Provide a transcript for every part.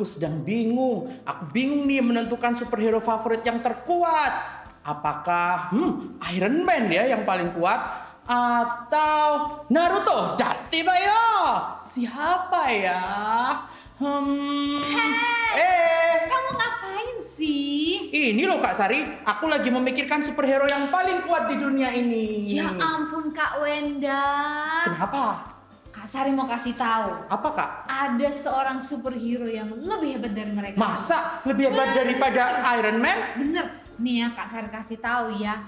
Aku sedang bingung. Aku bingung nih menentukan superhero favorit yang terkuat. Apakah Iron Man ya yang paling kuat? Atau Naruto? Datibayo! Siapa ya? Kamu ngapain sih? Ini loh Kak Sari, aku lagi memikirkan superhero yang paling kuat di dunia ini. Ya ampun Kak Wenda. Kenapa? Kak Sari mau kasih tahu. Apa Kak? Ada seorang superhero yang lebih hebat dari mereka. Masa lebih hebat daripada Iron Man? Bener. Nih ya Kak Sari kasih tahu ya.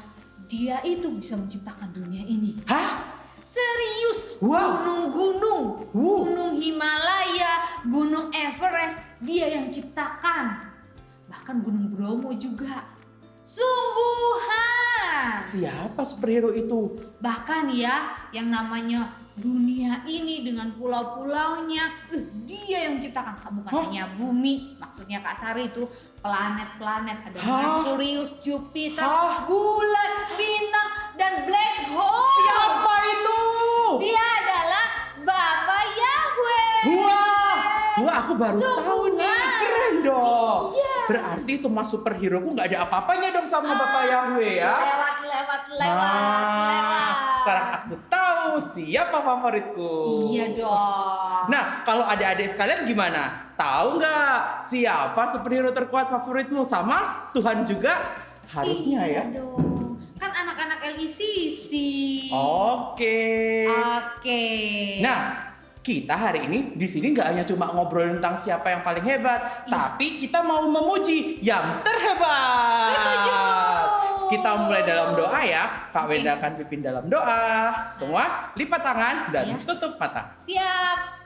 Dia itu bisa menciptakan dunia ini. Hah? Serius. Wow. Gunung-gunung. Gunung Himalaya, Gunung Everest. Dia yang ciptakan. Bahkan Gunung Bromo juga. Sungguhan. Siapa superhero itu? Bahkan ya yang namanya dunia ini dengan pulau-pulaunya, dia yang menciptakan. Bukan hanya bumi, maksudnya Kak Sari itu planet-planet. Ada Merkurius, Jupiter, bulan, bintang, dan black hole. Siapa itu? Dia adalah Bapak Yahweh. Wah, aku baru tahu nih. Keren dong. Iya. Berarti semua superhero ku nggak ada apa-apanya dong sama Bapak Yahweh ya? Lewat. Sekarang aku tahu siapa favoritku. Iya dong. Nah, kalau adik-adik sekalian gimana? Tahu nggak siapa superhero terkuat favoritmu? Sama Tuhan juga? Harusnya iya ya. dong. Kan anak-anak LICC. Oke. Nah, kita hari ini di sini nggak hanya cuma ngobrol tentang siapa yang paling hebat, tapi kita mau memuji yang terhebat. Setuju. Kita mulai dalam doa ya. Kak Wenda akan pimpin dalam doa. Semua lipat tangan dan tutup mata. Siap.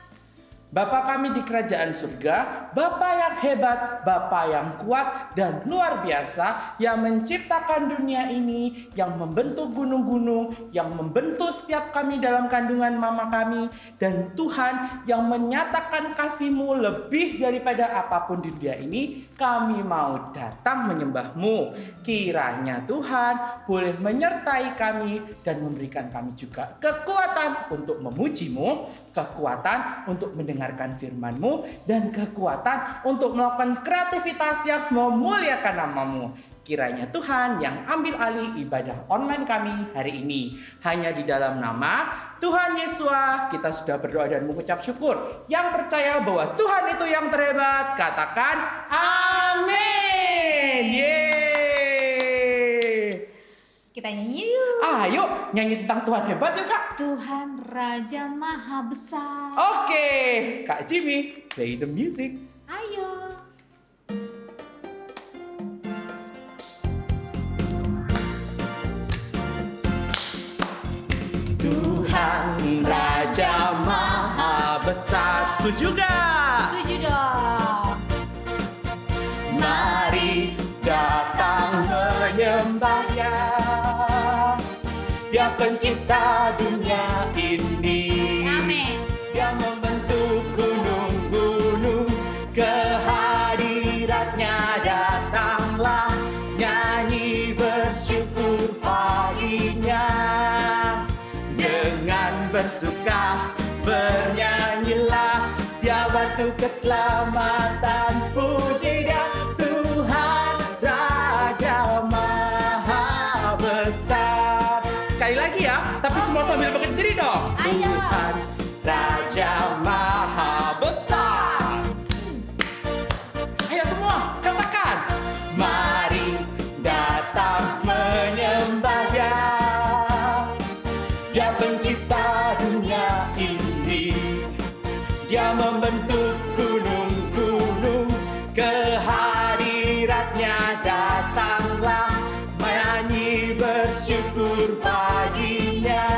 Bapa kami di kerajaan surga, Bapa yang hebat, Bapa yang kuat dan luar biasa, yang menciptakan dunia ini, yang membentuk gunung-gunung, yang membentuk setiap kami dalam kandungan mama kami, dan Tuhan yang menyatakan kasih-Mu lebih daripada apapun di dunia ini. Kami mau datang menyembah-Mu. Kiranya Tuhan boleh menyertai kami dan memberikan kami juga kekuatan untuk memuji-Mu, kekuatan untuk mendengarkan firman-Mu, dan kekuatan untuk melakukan kreativitas yang memuliakan nama-Mu. Kiranya Tuhan yang ambil alih ibadah online kami hari ini. Hanya di dalam nama Tuhan Yesus kita sudah berdoa dan mengucap syukur. Yang percaya bahwa Tuhan itu yang terhebat, katakan amin. Yeay. Kita nyanyi yuk. Ayo nyanyi tentang Tuhan hebat yuk Kak. Tuhan Raja Maha Besar. Oke, Kak Jimmy, play the music. Ayo. Tuhan Raja Maha Besar. Setuju gak? Setuju dong. Mari datang menyembah Dia. Dia pencipta dunia ini. Amin. Dia membentuk gunung-gunung. Kehadiratnya datanglah, nyanyi bersyukur paginya. Dengan bersuka bernyanyilah, Dia batu keselamatan. Puji Dia, Tuhan Raja Maha Besar. Sekali lagi ya, tapi semua sambil berdiri dong. Ayo. Tuhan Raja Maha Besar. Ayo semua katakan. Mari datang menyembah Dia. Dia pencipta dunia ini. Dia membentuk gunung-gunung. Kehadiratnya datanglah, menyanyi bersyukur paginya.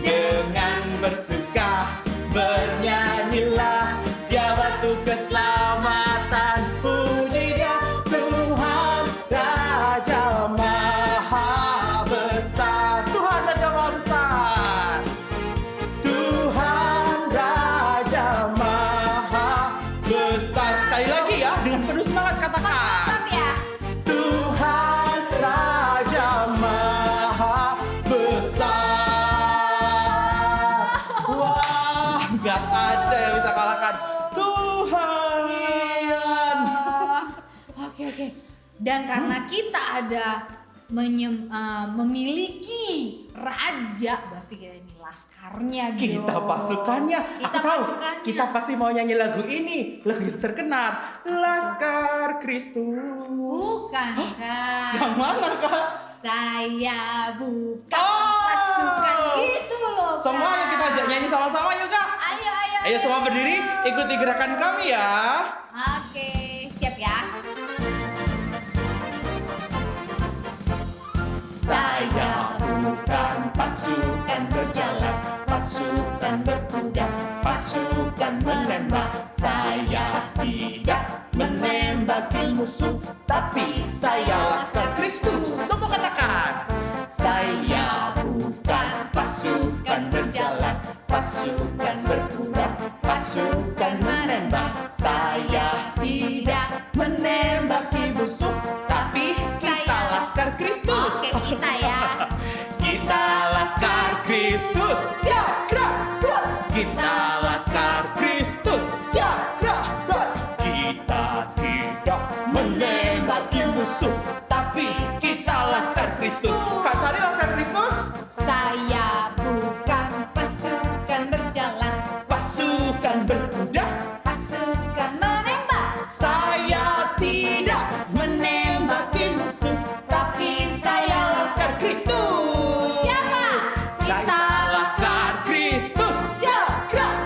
Dengan bersuka bernyanyilah, Dia batu keselamatan. Puji Dia, Tuhan Raja Maha Besar. Tuhan Raja Maha Besar. Tuhan Raja Maha Besar. Sekali lagi ya, dengan penuh semangat katakan. Mantap ya. Tuhan Raja Maha Dan karena kita ada memiliki raja, berarti kita ini laskarnya dong. Kita pasukannya. Kita Aku tahu. pasukannya. Kita pasti mau nyanyi lagu ini, lagu yang terkenal, Laskar Kristus. Bukan Kak. Yang mana Kak? Saya bukan Oh. pasukan gitu loh Kak. Semuanya kita ajak nyanyi sama-sama yuk Kak. Ayo. Ayo semua berdiri, ikuti gerakan kami ya. Oke, siap ya. Saya bukan pasukan berjalan, pasukan berkuda, pasukan menembak. Saya tidak menembaki musuh, tapi saya Laskar Kristus. Semua katakan. Saya bukan pasukan berjalan, pasukan berkuda, pasukan menembak. Saya tidak menembaki musuh, tapi kita Laskar Kristus. Oke, kita ya. Kita Laskar Kristus. Siap, gerak. Kita Laskar Kristus. Siap, gerak. Kita tidak menembaki musuh, tapi kita Laskar Kristus. Kak Sari Laskar Kristus. Saya bukan pasukan berjalan, Pasukan berkuda. pasukan menembak. Saya tidak menembaki musuh, tapi saya Laskar Kristus. Siapa? Kita Laskar Kristus. Siap, gerak.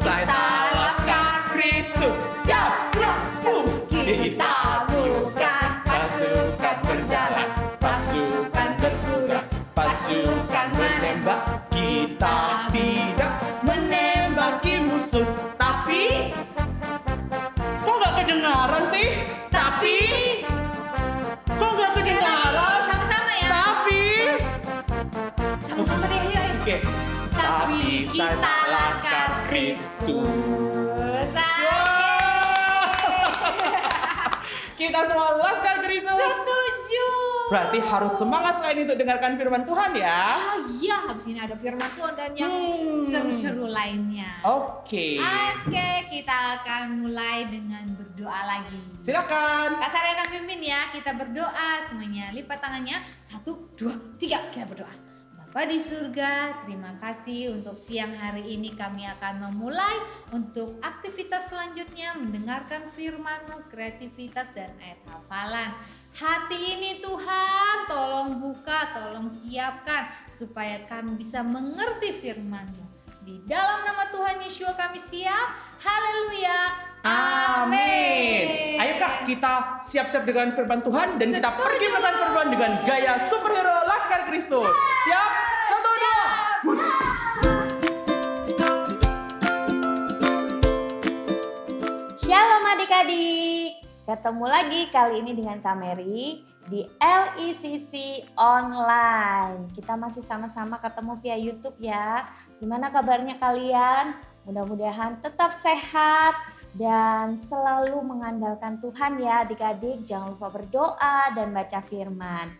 Kita Laskar Kristus. Siap, gerak. Kita bukan pasukan berjalan, pasukan berkuda, pasukan menembak. Kita tidak menembaki musuh, tapi kok nggak kedengaran sih? Tapi kok nggak kedengaran? Sama-sama ya. Tapi Sama-sama deh, yuk. oke. Tapi kita Laskar Kristus. Kita semua Laskar Kristus. Setuju. Berarti harus semangat selain itu dengarkan firman Tuhan ya. Ah iya, habis ini ada firman Tuhan dan yang seru-seru lainnya. Oke. Oke, kita akan mulai dengan berdoa lagi. Silakan. Kak Sari akan pimpin ya, kita berdoa semuanya. Lipat tangannya, 1, 2, 3, kita berdoa. Bapa di surga, terima kasih untuk siang hari ini kami akan memulai untuk aktivitas selanjutnya mendengarkan firman-Mu, kreativitas dan ayat hafalan. Hati ini Tuhan, tolong buka, tolong siapkan supaya kami bisa mengerti firman-Mu. Di dalam nama Tuhan Yesus kami siap. Haleluya. Amin. Ayo Kak, kita siap-siap dengan firman Tuhan dan kita Setuju. pergi makan firman dengan gaya superhero Laskar Kristus. Siap? 1, 2. Shalom adik-adik, ketemu lagi kali ini dengan Kak Mary di LICC Online. Kita masih sama-sama ketemu via YouTube ya. Gimana kabarnya kalian? Mudah-mudahan tetap sehat dan selalu mengandalkan Tuhan ya adik-adik. Jangan lupa berdoa dan baca firman.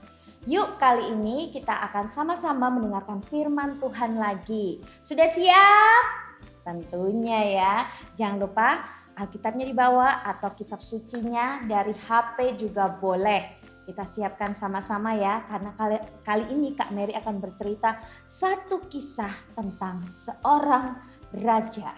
Yuk kali ini kita akan sama-sama mendengarkan firman Tuhan lagi. Sudah siap? Tentunya ya. Jangan lupa Alkitabnya dibawa atau kitab sucinya dari HP juga boleh. Kita siapkan sama-sama ya, karena kali ini Kak Mary akan bercerita satu kisah tentang seorang raja.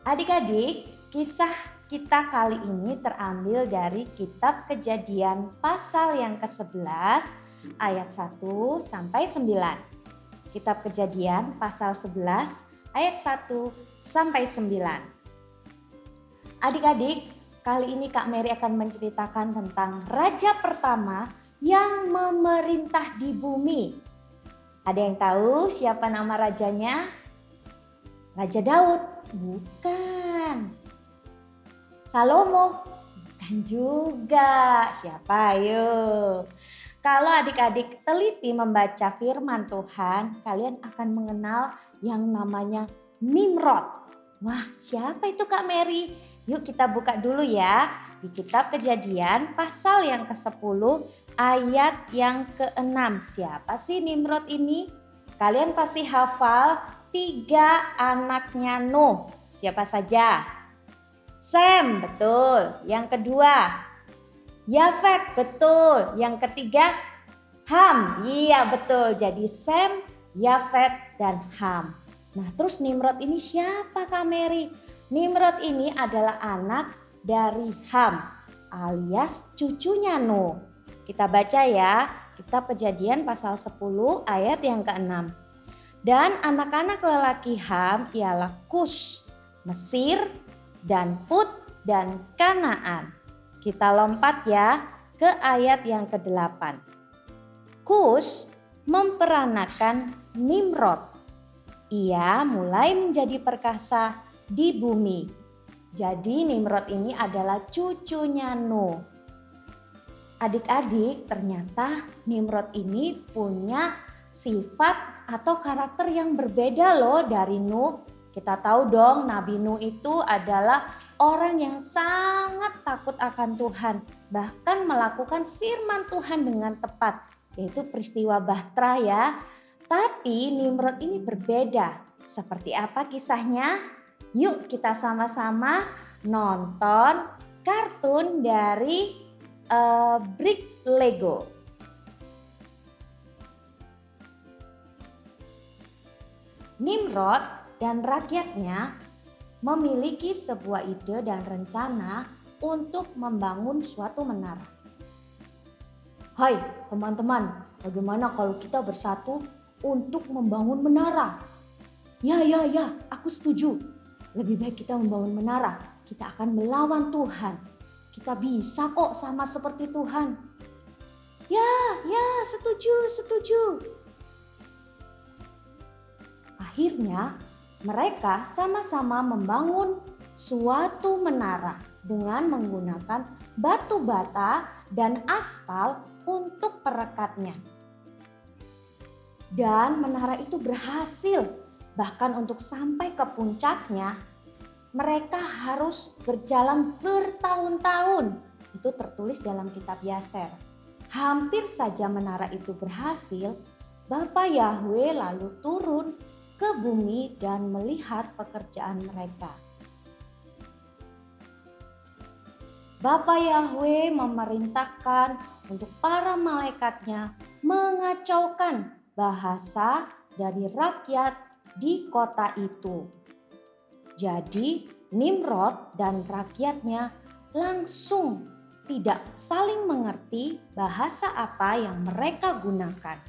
Adik-adik, kisah kita kali ini terambil dari kitab Kejadian pasal yang ke-11 ayat 1 sampai 9. Kitab Kejadian pasal 11 ayat 1 sampai 9. Adik-adik, kali ini Kak Mary akan menceritakan tentang raja pertama yang memerintah di bumi. Ada yang tahu siapa nama rajanya? Raja Daud? Bukan. Salomo? Bukan juga. Siapa ayo? Kalau adik-adik teliti membaca firman Tuhan, kalian akan mengenal yang namanya Nimrod. Wah, siapa itu Kak Mary? Yuk kita buka dulu ya di kitab Kejadian pasal yang ke-10 ayat yang ke-6. Siapa sih Nimrod ini? Kalian pasti hafal 3 anaknya Nuh. Siapa saja? Sem, betul. Yang kedua, Yafet, betul. Yang ketiga, Ham. Iya, betul. Jadi Sem, Yafet, dan Ham. Nah, terus Nimrod ini siapa, Kak Mary? Nimrod ini adalah anak dari Ham alias cucunya Nuh. Kita baca ya, Kitab Kejadian pasal 10 ayat yang ke-6. Dan anak-anak lelaki Ham ialah Kus, Mesir, dan Put, dan Kanaan. Kita lompat ya ke ayat yang ke-8. Kus memperanakan Nimrod. Ia mulai menjadi perkasa di bumi. Jadi Nimrod ini adalah cucunya Nuh. Adik-adik, ternyata Nimrod ini punya sifat atau karakter yang berbeda loh dari Nuh. Kita tahu dong, Nabi Nuh itu adalah orang yang sangat takut akan Tuhan, bahkan melakukan firman Tuhan dengan tepat, yaitu peristiwa Bahtera ya. Tapi Nimrod ini berbeda. Seperti apa kisahnya? Yuk kita sama-sama nonton kartun dari Brick Lego. Nimrod dan rakyatnya memiliki sebuah ide dan rencana untuk membangun suatu menara. Hai teman-teman, bagaimana kalau kita bersatu untuk membangun menara? Ya, aku setuju. Lebih baik kita membangun menara. Kita akan melawan Tuhan. Kita bisa kok sama seperti Tuhan. Ya, setuju. Akhirnya mereka sama-sama membangun suatu menara dengan menggunakan batu bata dan aspal untuk perekatnya. Dan menara itu berhasil. Bahkan untuk sampai ke puncaknya, mereka harus berjalan bertahun-tahun. Itu tertulis dalam kitab Yaser. Hampir saja menara itu berhasil, Bapa Yahweh lalu turun ke bumi dan melihat pekerjaan mereka. Bapa Yahweh memerintahkan untuk para malaikatnya mengacaukan bahasa dari rakyat di kota itu. Jadi Nimrod dan rakyatnya langsung tidak saling mengerti bahasa apa yang mereka gunakan.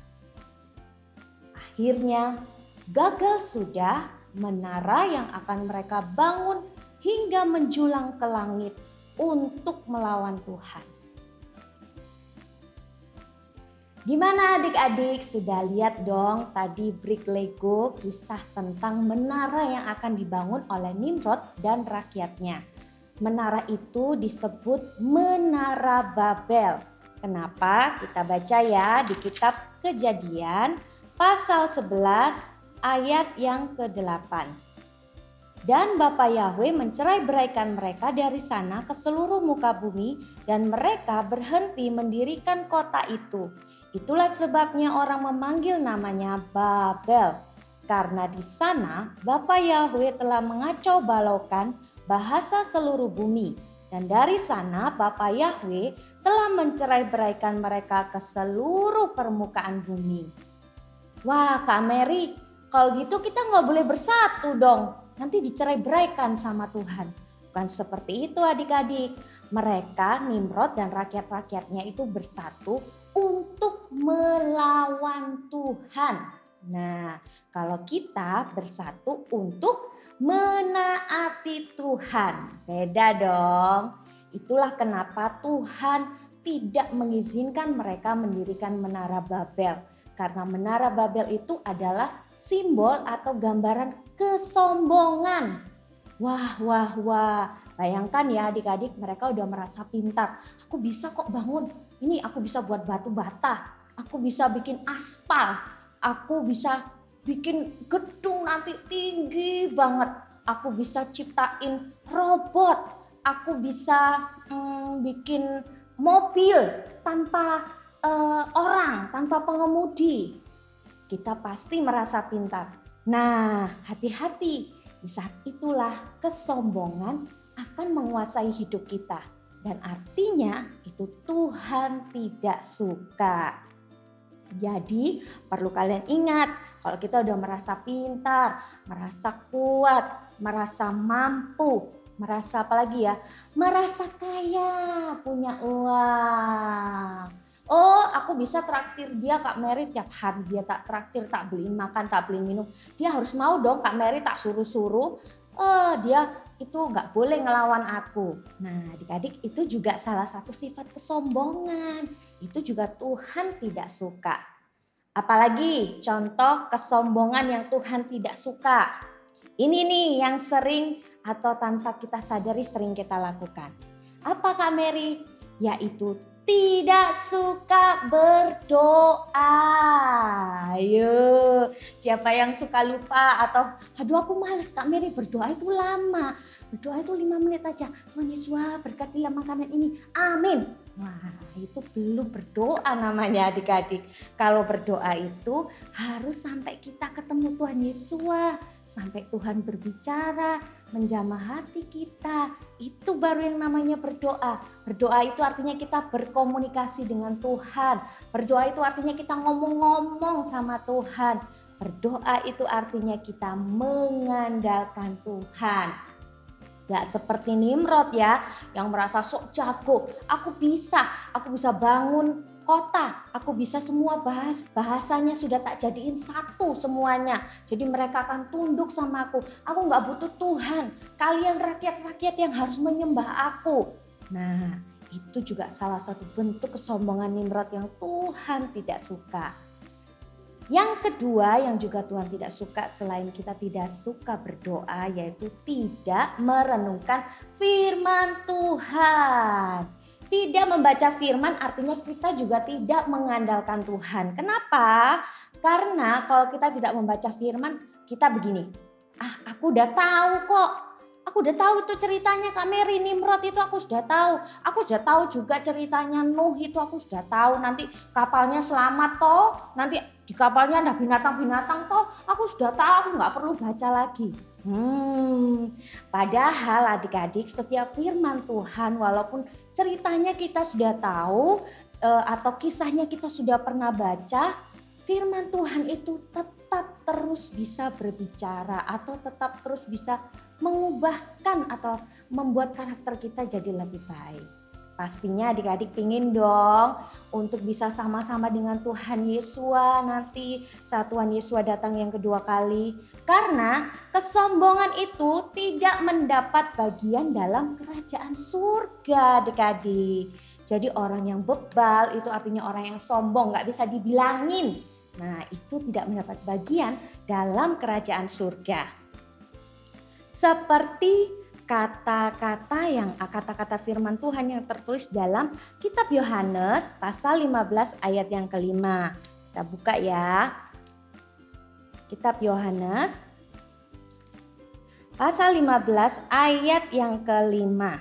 Akhirnya gagal sudah menara yang akan mereka bangun hingga menjulang ke langit untuk melawan Tuhan. Gimana adik-adik, sudah lihat dong tadi Brick Lego kisah tentang menara yang akan dibangun oleh Nimrod dan rakyatnya. Menara itu disebut Menara Babel. Kenapa? Kita baca ya di kitab Kejadian pasal 11 ayat yang ke-8. Dan Bapa Yahweh mencerai-beraikan mereka dari sana ke seluruh muka bumi dan mereka berhenti mendirikan kota itu. Itulah sebabnya orang memanggil namanya Babel. Karena di sana Bapa Yahweh telah mengacau balaukan bahasa seluruh bumi. Dan dari sana Bapa Yahweh telah mencerai-beraikan mereka ke seluruh permukaan bumi. Wah Kak Mary, kalau gitu kita nggak boleh bersatu dong. Nanti dicerai-beraikan sama Tuhan. Bukan seperti itu adik-adik. Mereka, Nimrod dan rakyat-rakyatnya itu bersatu untuk melawan Tuhan. Nah, kalau kita bersatu untuk menaati Tuhan. Beda dong. Itulah kenapa Tuhan tidak mengizinkan mereka mendirikan Menara Babel. Karena Menara Babel itu adalah simbol atau gambaran kesombongan. Wah. Bayangkan ya adik-adik, mereka udah merasa pintar. Aku bisa kok bangun. Ini aku bisa buat batu bata. Aku bisa bikin aspal. Aku bisa bikin gedung nanti tinggi banget. Aku bisa ciptain robot. Aku bisa bikin mobil tanpa orang, tanpa pengemudi. Kita pasti merasa pintar. Nah, hati-hati. Di saat itulah kesombongan akan menguasai hidup kita. Dan artinya itu Tuhan tidak suka. Jadi perlu kalian ingat, kalau kita udah merasa pintar, merasa kuat, merasa mampu, merasa apa lagi ya? Merasa kaya, punya uang. Oh, aku bisa traktir dia Kak Mary tiap hari, dia tak traktir, tak beliin makan, tak beliin minum. Dia harus mau dong Kak Mary, tak suruh-suruh. Dia itu nggak boleh ngelawan aku. Nah, adik-adik, itu juga salah satu sifat kesombongan. Itu juga Tuhan tidak suka. Apalagi contoh kesombongan yang Tuhan tidak suka. Ini nih yang sering atau tanpa kita sadari sering kita lakukan. Apa Kak Mary? Yaitu tidak suka berdoa. Ayo, siapa yang suka lupa atau aduh aku males Kak Mary, berdoa itu lama. Berdoa itu 5 menit aja. Tuhan Yesus berkatilah makanan ini. Amin. Wah, itu belum berdoa namanya adik-adik. Kalau berdoa itu harus sampai kita ketemu Tuhan Yesus, sampai Tuhan berbicara, menjamah hati kita. Itu baru yang namanya berdoa. Berdoa itu artinya kita berkomunikasi dengan Tuhan. Berdoa itu artinya kita ngomong-ngomong sama Tuhan. Berdoa itu artinya kita mengandalkan Tuhan. Gak seperti Nimrod ya, yang merasa sok jago. Aku bisa bangun kota, aku bisa semua bahasanya sudah tak jadiin satu semuanya. Jadi mereka akan tunduk sama aku gak butuh Tuhan. Kalian rakyat-rakyat yang harus menyembah aku. Nah, itu juga salah satu bentuk kesombongan Nimrod yang Tuhan tidak suka. Yang kedua yang juga Tuhan tidak suka selain kita tidak suka berdoa, yaitu tidak merenungkan firman Tuhan. Tidak membaca firman artinya kita juga tidak mengandalkan Tuhan. Kenapa? Karena kalau kita tidak membaca firman, kita begini. Aku udah tahu kok. Aku udah tahu itu ceritanya Kak Mary, Nimrod itu aku sudah tahu. Aku sudah tahu juga ceritanya Nuh itu aku sudah tahu. Nanti kapalnya selamat toh. Nanti di kapalnya ada binatang-binatang toh. Aku sudah tahu, aku nggak perlu baca lagi. Padahal adik-adik setiap firman Tuhan walaupun ceritanya kita sudah tahu atau kisahnya kita sudah pernah baca, firman Tuhan itu tetap terus bisa berbicara atau tetap terus bisa mengubahkan atau membuat karakter kita jadi lebih baik. Pastinya adik-adik pingin dong untuk bisa sama-sama dengan Tuhan Yesus nanti saat Tuhan Yesus datang yang kedua kali. Karena kesombongan itu tidak mendapat bagian dalam kerajaan surga adik-adik. Jadi orang yang bebal itu artinya orang yang sombong, gak bisa dibilangin. Nah itu tidak mendapat bagian dalam kerajaan surga. Seperti kata-kata firman Tuhan yang tertulis dalam kitab Yohanes pasal 15 ayat yang kelima. Kita buka ya. Kitab Yohanes pasal 15 ayat yang kelima.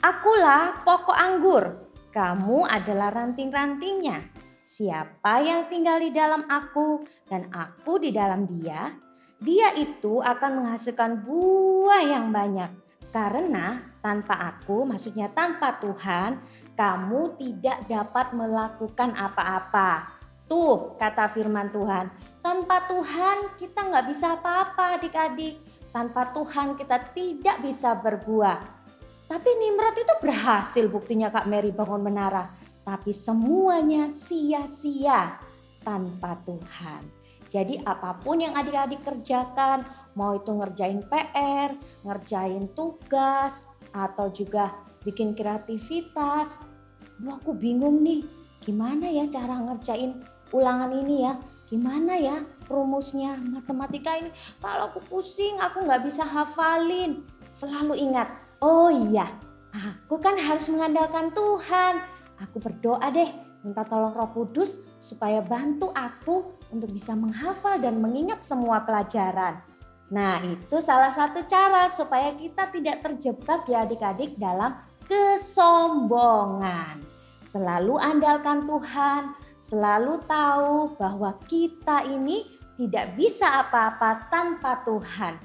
Akulah pokok anggur, kamu adalah ranting-rantingnya. Siapa yang tinggal di dalam aku dan aku di dalam dia, dia itu akan menghasilkan buah yang banyak. Karena tanpa aku, maksudnya tanpa Tuhan, kamu tidak dapat melakukan apa-apa. Tuh kata firman Tuhan, tanpa Tuhan kita nggak bisa apa-apa adik-adik. Tanpa Tuhan kita tidak bisa berbuah. Tapi Nimrod itu berhasil buktinya Kak Mary bangun menara. Tapi semuanya sia-sia tanpa Tuhan. Jadi apapun yang adik-adik kerjakan, mau itu ngerjain PR, ngerjain tugas, atau juga bikin kreativitas. Aku bingung nih, gimana ya cara ngerjain ulangan ini ya? Gimana ya rumusnya matematika ini? Kalau aku pusing, aku nggak bisa hafalin. Selalu ingat, oh iya, aku kan harus mengandalkan Tuhan. Aku berdoa deh, minta tolong Roh Kudus supaya bantu aku untuk bisa menghafal dan mengingat semua pelajaran. Nah, itu salah satu cara supaya kita tidak terjebak ya adik-adik dalam kesombongan. Selalu andalkan Tuhan, selalu tahu bahwa kita ini tidak bisa apa-apa tanpa Tuhan.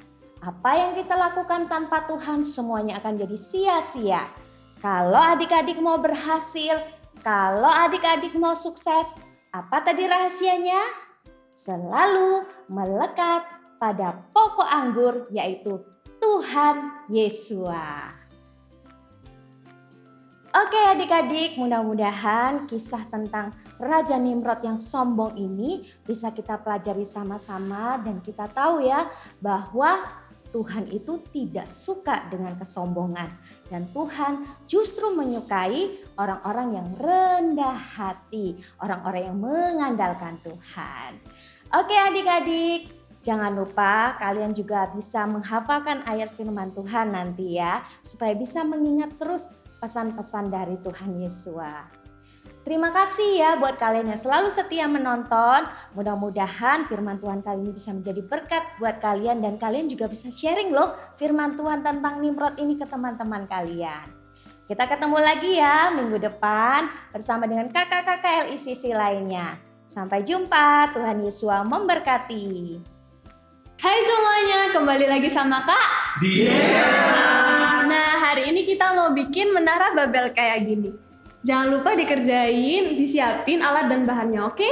Apa yang kita lakukan tanpa Tuhan semuanya akan jadi sia-sia. Kalau adik-adik mau berhasil, kalau adik-adik mau sukses, apa tadi rahasianya? Selalu melekat pada pokok anggur yaitu Tuhan Yesua. Oke adik-adik, mudah-mudahan kisah tentang Raja Nimrod yang sombong ini bisa kita pelajari sama-sama dan kita tahu ya bahwa Tuhan itu tidak suka dengan kesombongan dan Tuhan justru menyukai orang-orang yang rendah hati, orang-orang yang mengandalkan Tuhan. Oke adik-adik, jangan lupa kalian juga bisa menghafalkan ayat firman Tuhan nanti ya, supaya bisa mengingat terus pesan-pesan dari Tuhan Yesua. Terima kasih ya buat kalian yang selalu setia menonton. Mudah-mudahan firman Tuhan kali ini bisa menjadi berkat buat kalian dan kalian juga bisa sharing loh firman Tuhan tentang Nimrod ini ke teman-teman kalian. Kita ketemu lagi ya minggu depan bersama dengan kakak-kakak LICC lainnya. Sampai jumpa, Tuhan Yesus memberkati. Hai semuanya, kembali lagi sama Kak. Nah, hari ini kita mau bikin menara Babel kayak gini. Jangan lupa dikerjain, disiapin alat dan bahannya, oke?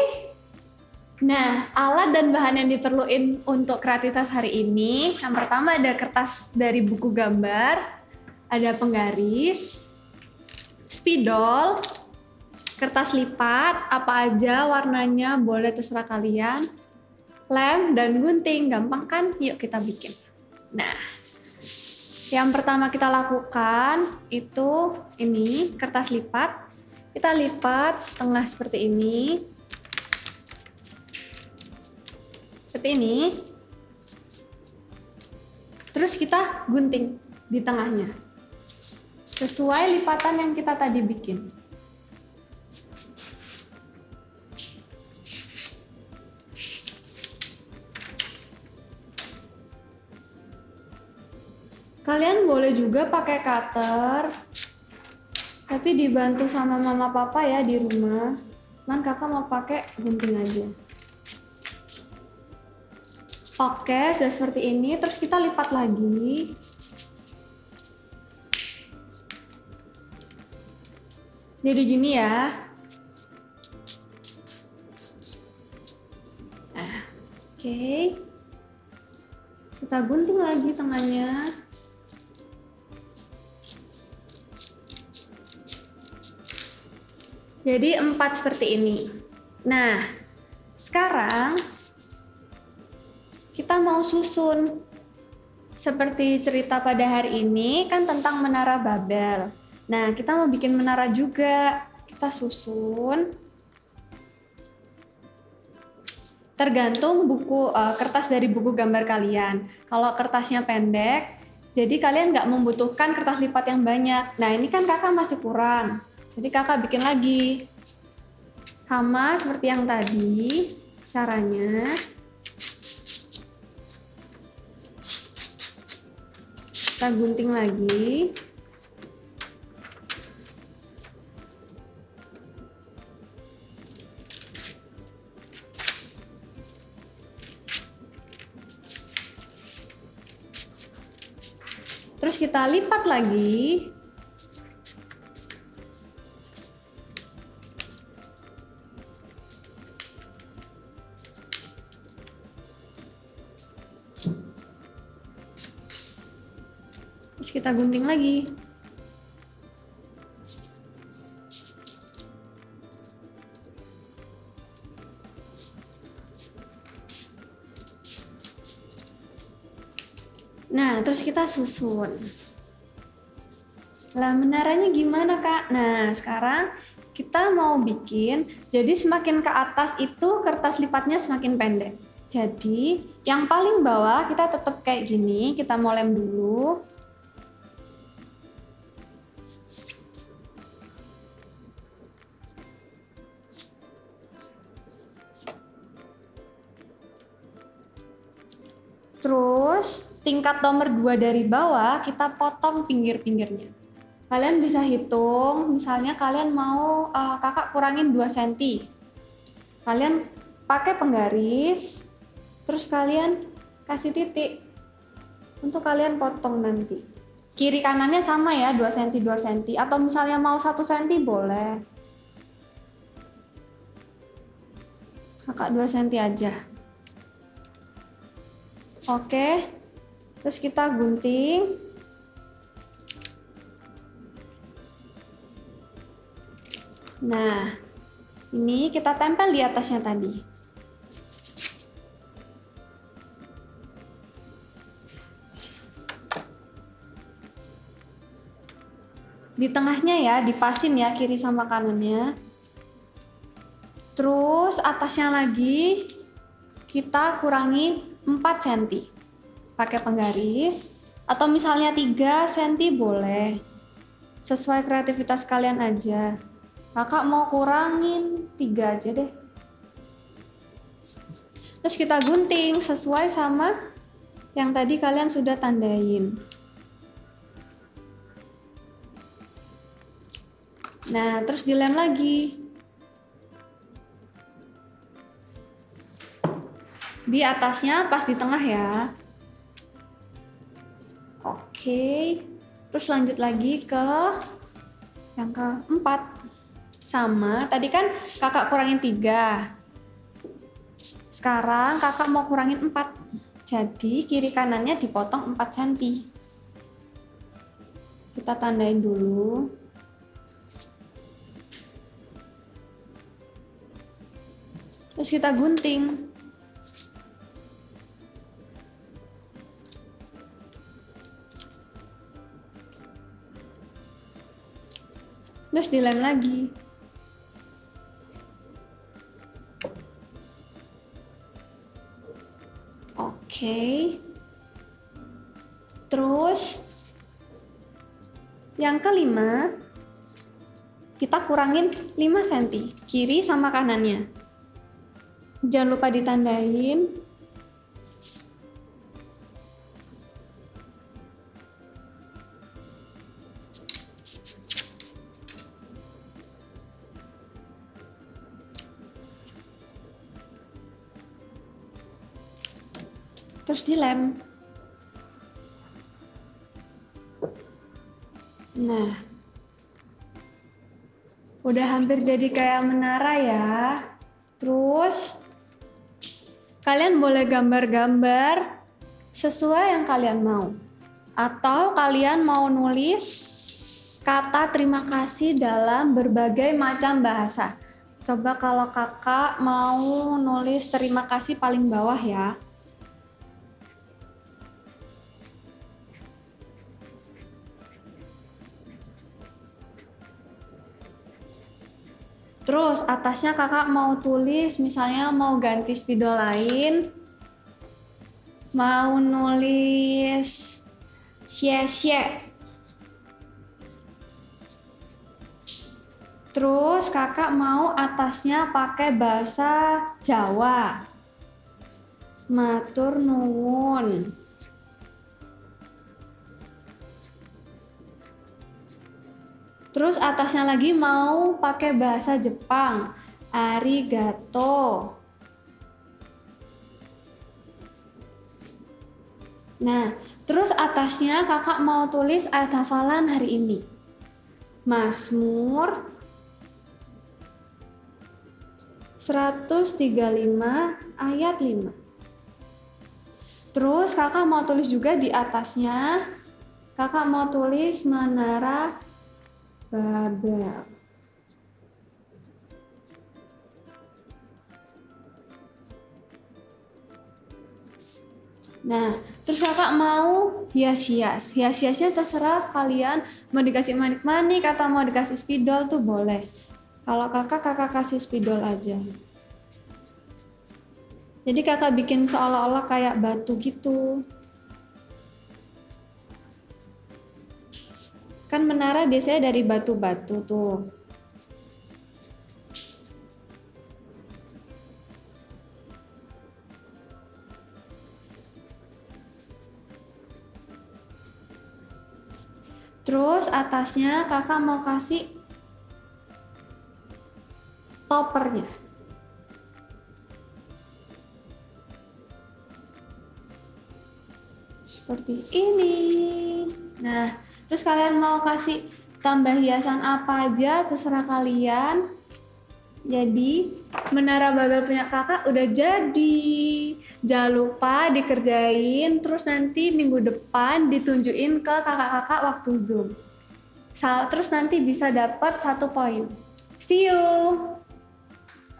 Nah, alat dan bahan yang diperluin untuk kreativitas hari ini, yang pertama ada kertas dari buku gambar, ada penggaris, spidol, kertas lipat, apa aja warnanya boleh terserah kalian, lem dan gunting, gampang kan? Yuk kita bikin. Nah, yang pertama kita lakukan itu ini kertas lipat. Kita lipat setengah seperti ini. Seperti ini. Terus kita gunting di tengahnya. Sesuai lipatan yang kita tadi bikin. Kalian boleh juga pakai cutter, tapi dibantu sama mama papa ya di rumah. Cuman kakak mau pakai gunting aja. Oke, sudah seperti ini. Terus kita lipat lagi. Jadi gini ya. Nah, oke. Kita gunting lagi tengahnya. Jadi 4 seperti ini. Nah, sekarang kita mau susun. Seperti cerita pada hari ini kan tentang menara Babel. Nah, kita mau bikin menara juga. Kita susun. Tergantung buku kertas dari buku gambar kalian. Kalau kertasnya pendek, jadi kalian nggak membutuhkan kertas lipat yang banyak. Nah, ini kan kakak masih kurang. Jadi kakak bikin lagi. Sama seperti yang tadi caranya. Kita gunting lagi. Terus kita lipat lagi. Terus kita gunting lagi. Nah, terus kita susun. Lah, menaranya gimana, Kak? Nah, sekarang kita mau bikin, jadi semakin ke atas itu kertas lipatnya semakin pendek. Jadi, yang paling bawah kita tetap kayak gini, kita mau lem dulu. Terus tingkat nomor 2 dari bawah kita potong pinggir-pinggirnya. Kalian bisa hitung, misalnya kalian mau kakak kurangin 2 cm. Kalian pakai penggaris, terus kalian kasih titik. untuk kalian potong nanti. Kiri kanannya sama ya, 2 cm 2 cm, atau misalnya mau 1 cm boleh. Kakak 2 cm aja. Oke, terus kita gunting. Nah, ini kita tempel di atasnya tadi. Di tengahnya ya, dipasin ya kiri sama kanannya. Terus atasnya lagi kita kurangi 4 cm. Pakai penggaris atau misalnya 3 cm boleh. Sesuai kreativitas kalian aja. Kakak mau kurangin 3 aja deh. Terus kita gunting sesuai sama yang tadi kalian sudah tandain. Nah, terus dilem lagi. Di atasnya pas di tengah ya. Oke. Terus lanjut lagi ke yang keempat. Sama, tadi kan kakak kurangin 3. Sekarang kakak mau kurangin 4. Jadi kiri kanannya dipotong 4 cm. Kita tandain dulu. Terus kita gunting. Terus dilem lagi. Oke. Terus yang kelima, kita kurangin 5 cm kiri sama kanannya. Jangan lupa ditandain. Terus dilem. Nah, udah hampir jadi kayak menara ya. Terus kalian boleh gambar-gambar sesuai yang kalian mau. Atau kalian mau nulis kata terima kasih dalam berbagai macam bahasa. Coba kalau kakak mau nulis terima kasih paling bawah ya. Terus atasnya kakak mau tulis misalnya mau ganti spidol lain, mau nulis xie. Terus kakak mau atasnya pakai bahasa Jawa, matur nuwun. Terus atasnya lagi mau pakai bahasa Jepang, arigato. Nah, terus atasnya kakak mau tulis ayat hafalan hari ini. Mazmur 135 ayat 5. Terus kakak mau tulis juga di atasnya, kakak mau tulis menara Babel. Nah, terus kakak mau hias-hias. Hias-hiasnya terserah kalian mau dikasih manik-manik atau mau dikasih spidol tuh boleh. Kalau kakak kasih spidol aja. Jadi kakak bikin seolah-olah kayak batu gitu. Kan menara biasanya dari batu-batu tuh. Terus atasnya kakak mau kasih toppernya. seperti ini. Nah, terus kalian mau kasih tambah hiasan apa aja terserah kalian. Jadi Menara Babel punya kakak udah jadi. Jangan lupa dikerjain, terus nanti minggu depan ditunjukin ke kakak-kakak waktu Zoom. Terus nanti bisa dapat 1 poin. See you.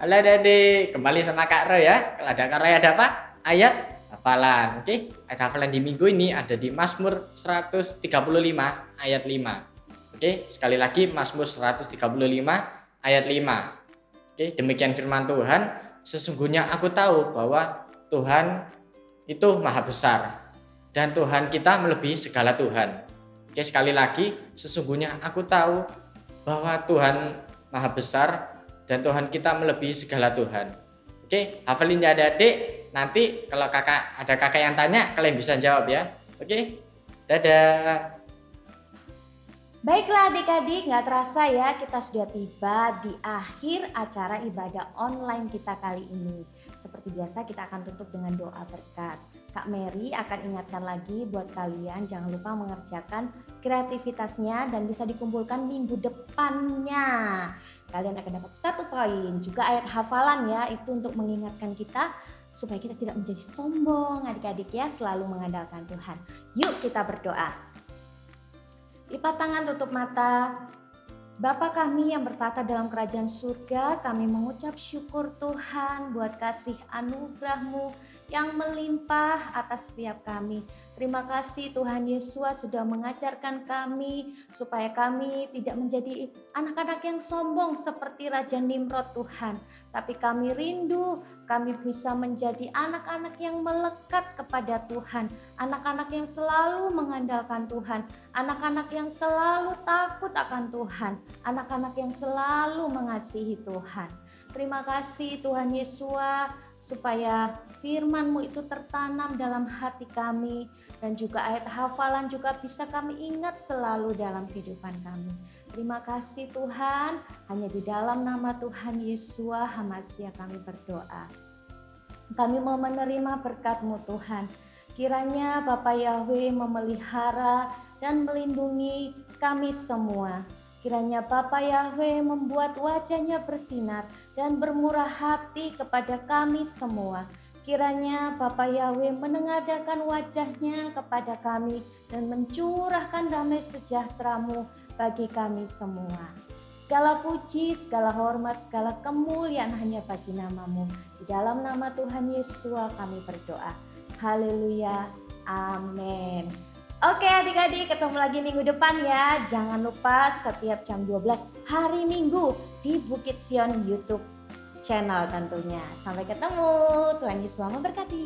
Halo adik, kembali sama Kak Roy ya. Kalau ada Kak Roy ada apa? Ayat hafalan. Oke, ayat hafalan di minggu ini ada di Mazmur 135 ayat 5. Oke, sekali lagi Mazmur 135 ayat 5. Oke, demikian firman Tuhan. Sesungguhnya aku tahu bahwa Tuhan itu maha besar dan Tuhan kita melebihi segala Tuhan. Oke, sekali lagi, sesungguhnya aku tahu bahwa Tuhan maha besar dan Tuhan kita melebihi segala Tuhan. Oke, hafalin ya adik-adik. Nanti kalau ada kakak yang tanya, kalian bisa jawab ya. Oke, dadah. Baiklah adik-adik, nggak terasa ya kita sudah tiba di akhir acara ibadah online kita kali ini. Seperti biasa kita akan tutup dengan doa berkat. Kak Mary akan ingatkan lagi buat kalian jangan lupa mengerjakan kreativitasnya dan bisa dikumpulkan minggu depannya. Kalian akan dapat 1 poin. Juga ayat hafalan ya, itu untuk mengingatkan kita supaya kita tidak menjadi sombong adik-adik ya, selalu mengandalkan Tuhan. Yuk kita berdoa. Lipat tangan, tutup mata. Bapa kami yang bertata dalam kerajaan surga, kami mengucap syukur Tuhan buat kasih anugerah-Mu yang melimpah atas setiap kami. Terima kasih Tuhan Yesus sudah mengajarkan kami supaya kami tidak menjadi anak-anak yang sombong seperti Raja Nimrod Tuhan. Tapi kami rindu, kami bisa menjadi anak-anak yang melekat kepada Tuhan. Anak-anak yang selalu mengandalkan Tuhan. Anak-anak yang selalu takut akan Tuhan. Anak-anak yang selalu mengasihi Tuhan. Terima kasih Tuhan Yesus supaya firman-Mu itu tertanam dalam hati kami. Dan juga ayat hafalan juga bisa kami ingat selalu dalam kehidupan kami. Terima kasih Tuhan, hanya di dalam nama Tuhan Yesus Hamasia kami berdoa. Kami mau menerima berkat-Mu Tuhan. Kiranya Bapa Yahweh memelihara dan melindungi kami semua. Kiranya Bapa Yahweh membuat wajah-Nya bersinar dan bermurah hati kepada kami semua. Kiranya Bapa Yahweh menengadahkan wajah-Nya kepada kami dan mencurahkan damai sejahtera-Mu bagi kami semua. Segala puji, segala hormat, segala kemuliaan hanya bagi nama-Mu. Di dalam nama Tuhan Yesus kami berdoa. Haleluya. Amin. Oke adik-adik, ketemu lagi minggu depan ya. Jangan lupa setiap jam 12 hari Minggu di Bukit Sion YouTube channel tentunya. Sampai ketemu. Tuhan Yesus memberkati.